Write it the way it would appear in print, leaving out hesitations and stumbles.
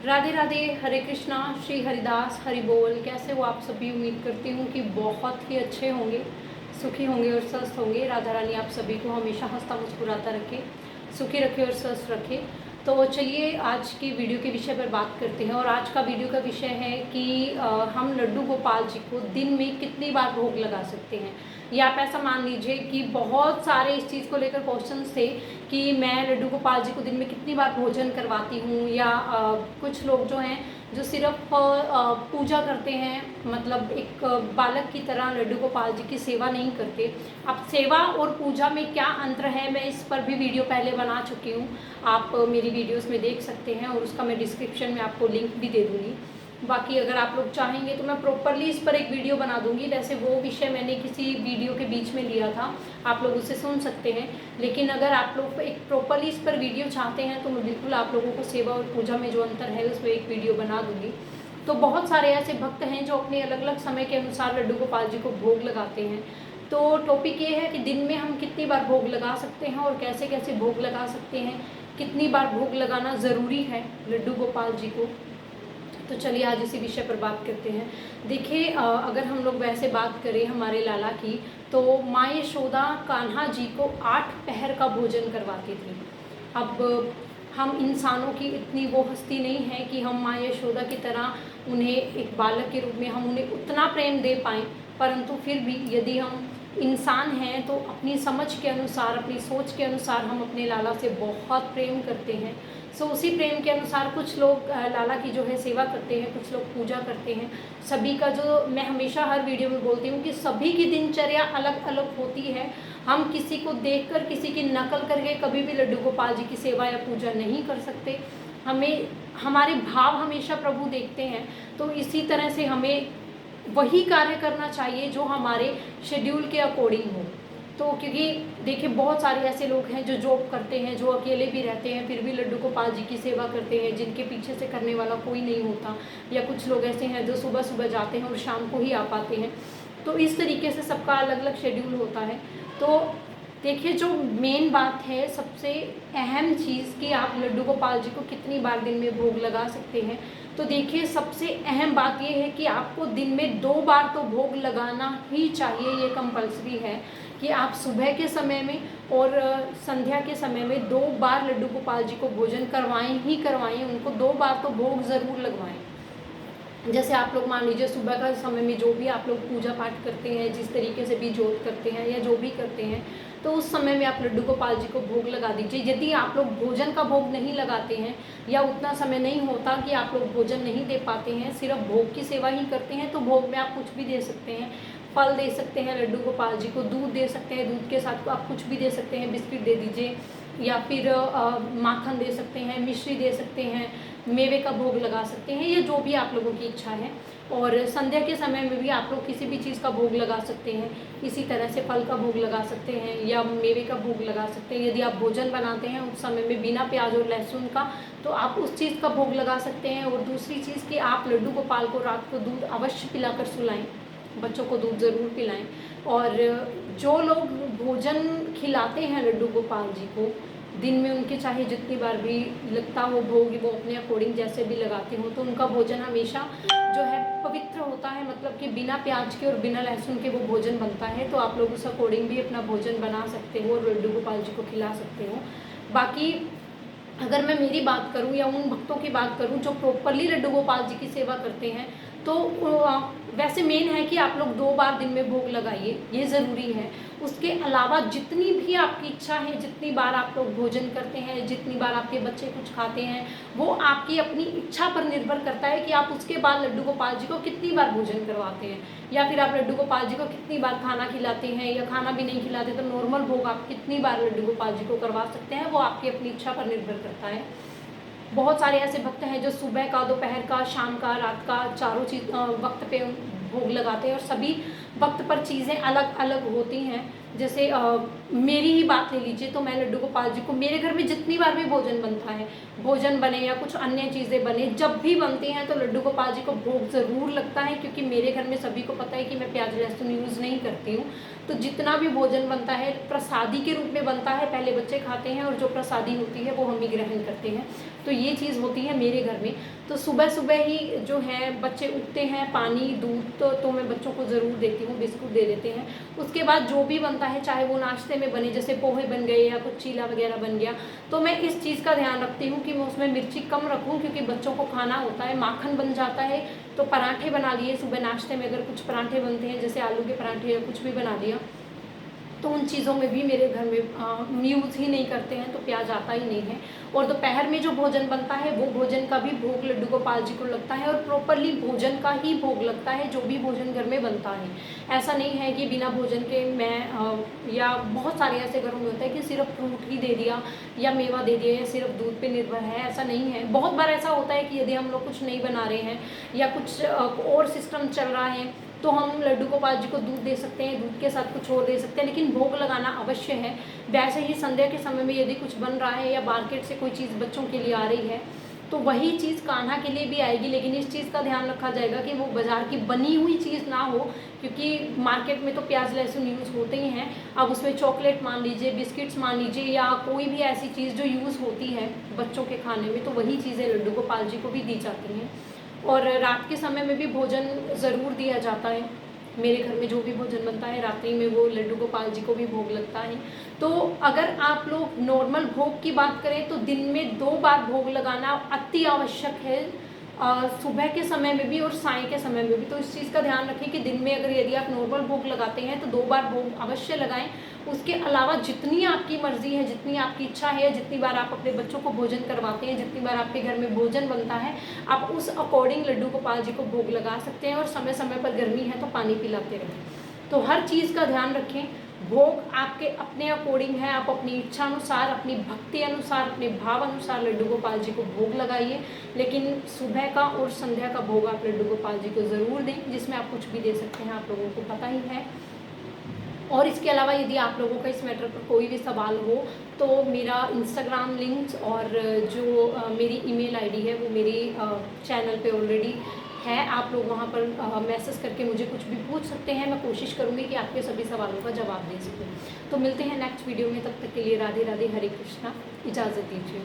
राधे राधे, हरे कृष्णा, श्री हरिदास, हरि बोल। कैसे हो आप सभी? उम्मीद करती हूँ कि बहुत ही अच्छे होंगे, सुखी होंगे और स्वस्थ होंगे। राधा रानी आप सभी को हमेशा हंसता मुस्कुराता रखे, सुखी रखे और स्वस्थ रखे। तो चलिए आज की वीडियो के विषय पर बात करते हैं। और आज का वीडियो का विषय है कि हम लड्डू गोपाल जी को दिन में कितनी बार भोग लगा सकते हैं। या आप ऐसा मान लीजिए कि बहुत सारे इस चीज़ को लेकर क्वेश्चंस थे कि मैं लड्डू गोपाल जी को दिन में कितनी बार भोजन करवाती हूँ, या कुछ लोग जो हैं जो सिर्फ पूजा करते हैं, मतलब एक बालक की तरह लड्डू गोपाल जी की सेवा नहीं करते। अब सेवा और पूजा में क्या अंतर है, मैं इस पर भी वीडियो पहले बना चुकी हूँ, आप मेरी वीडियोस में देख सकते हैं, और उसका मैं डिस्क्रिप्शन में आपको लिंक भी दे दूँगी। बाकी अगर आप लोग चाहेंगे तो मैं प्रॉपरली इस पर एक वीडियो बना दूंगी। वैसे वो विषय मैंने किसी वीडियो के बीच में लिया था, आप लोग उसे सुन सकते हैं। लेकिन अगर आप लोग एक प्रॉपरली इस पर वीडियो चाहते हैं तो मैं बिल्कुल आप लोगों को सेवा और पूजा में जो अंतर है उसमें एक वीडियो बना दूंगी। तो बहुत सारे ऐसे भक्त हैं जो अपने अलग अलग समय के अनुसार लड्डू गोपाल जी को भोग लगाते हैं। तो टॉपिक ये है कि दिन में हम कितनी बार भोग लगा सकते हैं और कैसे कैसे भोग लगा सकते हैं, कितनी बार भोग लगाना ज़रूरी है लड्डू गोपाल जी को। तो चलिए आज इसी विषय पर बात करते हैं। देखिए अगर हम लोग वैसे बात करें हमारे लाला की, तो माँ यशोदा कान्हा जी को 8 पहर का भोजन करवाती थी। अब हम इंसानों की इतनी वो हस्ती नहीं है कि हम माँ यशोदा की तरह उन्हें एक बालक के रूप में हम उन्हें उतना प्रेम दे पाएँ, परंतु फिर भी यदि हम इंसान हैं तो अपनी समझ के अनुसार, अपनी सोच के अनुसार हम अपने लाला से बहुत प्रेम करते हैं। सो उसी प्रेम के अनुसार कुछ लोग लाला की जो है सेवा करते हैं, कुछ लोग पूजा करते हैं। सभी का जो मैं हमेशा हर वीडियो में बोलती हूँ कि सभी की दिनचर्या अलग अलग होती है। हम किसी को देखकर, किसी की नकल करके कभी भी लड्डू गोपाल जी की सेवा या पूजा नहीं कर सकते। हमें हमारे भाव हमेशा प्रभु देखते हैं, तो इसी तरह से हमें वही कार्य करना चाहिए जो हमारे शेड्यूल के अकॉर्डिंग हो। तो क्योंकि देखिए बहुत सारे ऐसे लोग हैं जो जॉब करते हैं, जो अकेले भी रहते हैं, फिर भी लड्डू गोपाल जी की सेवा करते हैं, जिनके पीछे से करने वाला कोई नहीं होता। या कुछ लोग ऐसे हैं जो सुबह सुबह जाते हैं और शाम को ही आ पाते हैं। तो इस तरीके से सबका अलग अलग शेड्यूल होता है। तो देखिए जो मेन बात है, सबसे अहम चीज़ कि आप लड्डू गोपाल जी को कितनी बार दिन में भोग लगा सकते हैं। तो देखिए सबसे अहम बात ये है कि आपको दिन में 2 बार तो भोग लगाना ही चाहिए। ये कंपलसरी है कि आप सुबह के समय में और संध्या के समय में 2 बार लड्डू गोपाल जी को भोजन करवाएं ही करवाएं। उनको 2 बार तो भोग ज़रूर लगवाएं। जैसे आप लोग मान लीजिए सुबह का समय में जो भी आप लोग पूजा पाठ करते हैं, जिस तरीके से भी जोत करते हैं या जो भी करते हैं, तो उस समय में आप लड्डू गोपाल जी को भोग लगा दीजिए। यदि आप लोग भोजन का भोग नहीं लगाते हैं या उतना समय नहीं होता कि आप लोग भोजन नहीं दे पाते हैं, सिर्फ भोग की सेवा ही करते हैं, तो भोग में आप कुछ भी दे सकते हैं। फल दे सकते हैं लड्डू गोपाल जी को, दूध दे सकते हैं, दूध के साथ आप कुछ भी दे सकते हैं, बिस्किट दे दीजिए, या फिर माखन दे सकते हैं, मिश्री दे सकते हैं, मेवे का भोग लगा सकते हैं, या जो भी आप लोगों की इच्छा है। और संध्या के समय में भी आप लोग किसी भी चीज़ का भोग लगा सकते हैं। इसी तरह से फल का भोग लगा सकते हैं या मेवे का भोग लगा सकते हैं। यदि आप भोजन बनाते हैं उस समय में बिना प्याज और लहसुन का, तो आप उस चीज़ का भोग लगा सकते हैं। और दूसरी चीज़ कि आप लड्डू गोपाल को रात को दूध अवश्य पिलाकर सुलाएं, बच्चों को दूध ज़रूर पिलाएं। और जो लोग भोजन खिलाते हैं लड्डू गोपाल जी को दिन में, उनके चाहे जितनी बार भी लगता हो भोग, वो अपने अकॉर्डिंग जैसे भी लगाते हो, तो उनका भोजन हमेशा जो है पवित्र होता है। मतलब कि बिना प्याज के और बिना लहसुन के वो भोजन बनता है। तो आप लोग उस अकॉर्डिंग भी अपना भोजन बना सकते हो और लड्डू गोपाल जी को खिला सकते हो। बाकी अगर मैं मेरी बात करूं या उन भक्तों की बात करूं जो प्रॉपरली लड्डू गोपाल जी की सेवा करते हैं, तो वैसे मेन है कि आप लोग 2 बार दिन में भोग लगाइए, ये ज़रूरी है। उसके अलावा जितनी भी आपकी इच्छा है, जितनी बार आप लोग भोजन करते हैं, जितनी बार आपके बच्चे कुछ खाते हैं, वो आपकी अपनी इच्छा पर निर्भर करता है कि आप उसके बाद लड्डू गोपाल जी को कितनी बार भोजन करवाते हैं, या फिर आप लड्डू गोपाल जी को कितनी बार खाना खिलाते हैं, या खाना भी नहीं खिलाते तो नॉर्मल भोग आप कितनी बार लड्डू गोपाल जी को करवा सकते हैं, वो आपकी अपनी इच्छा पर निर्भर करता है। बहुत सारे ऐसे भक्त हैं जो सुबह का, दोपहर का, शाम का, रात का, चारों चीज़ वक्त पे भोग लगाते हैं। और सभी वक्त पर चीज़ें अलग अलग होती हैं। जैसे मेरी ही बात ले लीजिए, तो मैं लड्डू गोपाल जी को, मेरे घर में जितनी बार भी भोजन बनता है, भोजन बने या कुछ अन्य चीज़ें बने, जब भी बनती हैं तो लड्डू गोपाल जी को भोग ज़रूर लगता है। क्योंकि मेरे घर में सभी को पता है कि मैं प्याज लहसुन यूज़ नहीं करती हूँ। तो जितना भी भोजन बनता है प्रसादी के रूप में बनता है, पहले बच्चे खाते हैं और जो प्रसादी होती है वो हम ही ग्रहण करते हैं। तो ये चीज़ होती है मेरे घर में। तो सुबह सुबह ही जो है बच्चे उठते हैं, पानी दूध तो मैं बच्चों को ज़रूर देती हूँ, बिस्कुट दे देते हैं। उसके बाद जो भी बनता है, चाहे वो नाश्ते में बने, जैसे पोहे बन गए या कुछ चीला वगैरह बन गया, तो मैं इस चीज़ का ध्यान रखती हूँ कि मैं उसमें मिर्ची कम रखूँ, क्योंकि बच्चों को खाना होता है। माखन बन जाता है तो पराठे बना लिए सुबह नाश्ते में, अगर कुछ पराठे बनते हैं जैसे आलू के पराठे या कुछ भी बना लिया, तो उन चीज़ों में भी मेरे घर में यूज़ ही नहीं करते हैं, तो प्याज आता ही नहीं है। और दोपहर में जो भोजन बनता है वो भोजन का भी भोग लड्डू गोपाल जी को लगता है, और प्रॉपरली भोजन का ही भोग लगता है जो भी भोजन घर में बनता है। ऐसा नहीं है कि बिना भोजन के मैं या बहुत सारे ऐसे घरों में होता है कि सिर्फ फ्रूट ही दे दिया या मेवा दे दिया या सिर्फ दूध पे निर्भर है, ऐसा नहीं है। बहुत बार ऐसा होता है कि यदि हम लोग कुछ नहीं बना रहे हैं या कुछ और सिस्टम चल रहा है, तो हम लड्डू गोपाल जी को दूध दे सकते हैं, दूध के साथ कुछ और दे सकते हैं, लेकिन भोग लगाना अवश्य है। वैसे ही संध्या के समय में यदि कुछ बन रहा है या मार्केट से कोई चीज़ बच्चों के लिए आ रही है, तो वही चीज़ कान्हा के लिए भी आएगी, लेकिन इस चीज़ का ध्यान रखा जाएगा कि वो बाज़ार की बनी हुई चीज़ ना हो, क्योंकि मार्केट में तो प्याज लहसुन यूज़ होते ही हैं। अब उसमें चॉकलेट मान लीजिए, बिस्किट्स मान लीजिए, या कोई भी ऐसी चीज़ जो यूज़ होती है बच्चों के खाने में, तो वही चीज़ें लड्डू गोपाल जी को भी दी जाती हैं। और रात के समय में भी भोजन ज़रूर दिया जाता है। मेरे घर में जो भी भोजन बनता है रात्रि में वो लड्डू गोपाल जी को भी भोग लगता है। तो अगर आप लोग नॉर्मल भोग की बात करें तो दिन में 2 बार भोग लगाना अति आवश्यक है, सुबह के समय में भी और साय के समय में भी। तो इस चीज़ का ध्यान रखें कि दिन में अगर यदि आप नॉर्मल भोग लगाते हैं तो 2 बार भोग अवश्य लगाएं। उसके अलावा जितनी आपकी मर्ज़ी है, जितनी आपकी इच्छा है, जितनी बार आप अपने बच्चों को भोजन करवाते हैं, जितनी बार आपके घर में भोजन बनता है, आप उस अकॉर्डिंग लड्डू गोपाल जी को भोग लगा सकते हैं। और समय समय पर गर्मी है तो पानी पिलाते रहें। तो हर चीज़ का ध्यान रखें। भोग आपके अपने अकॉर्डिंग है, आप अपनी इच्छा अनुसार, अपनी भक्ति अनुसार, अपने भाव अनुसार लड्डू गोपाल जी को भोग लगाइए, लेकिन सुबह का और संध्या का भोग आप लड्डू गोपाल जी को ज़रूर दें, जिसमें आप कुछ भी दे सकते हैं, आप लोगों को पता ही है। और इसके अलावा यदि आप लोगों का इस मैटर पर कोई भी सवाल हो तो मेरा इंस्टाग्राम लिंक्स और जो मेरी ईमेल आईडी है वो मेरी चैनल पे ऑलरेडी है। आप लोग वहाँ पर मैसेज करके मुझे कुछ भी पूछ सकते हैं। मैं कोशिश करूँगी कि आपके सभी सवालों का जवाब दे सकूँ। तो मिलते हैं नेक्स्ट वीडियो में, तब तक के लिए राधे राधे, हरे कृष्णा, इजाज़त दीजिए।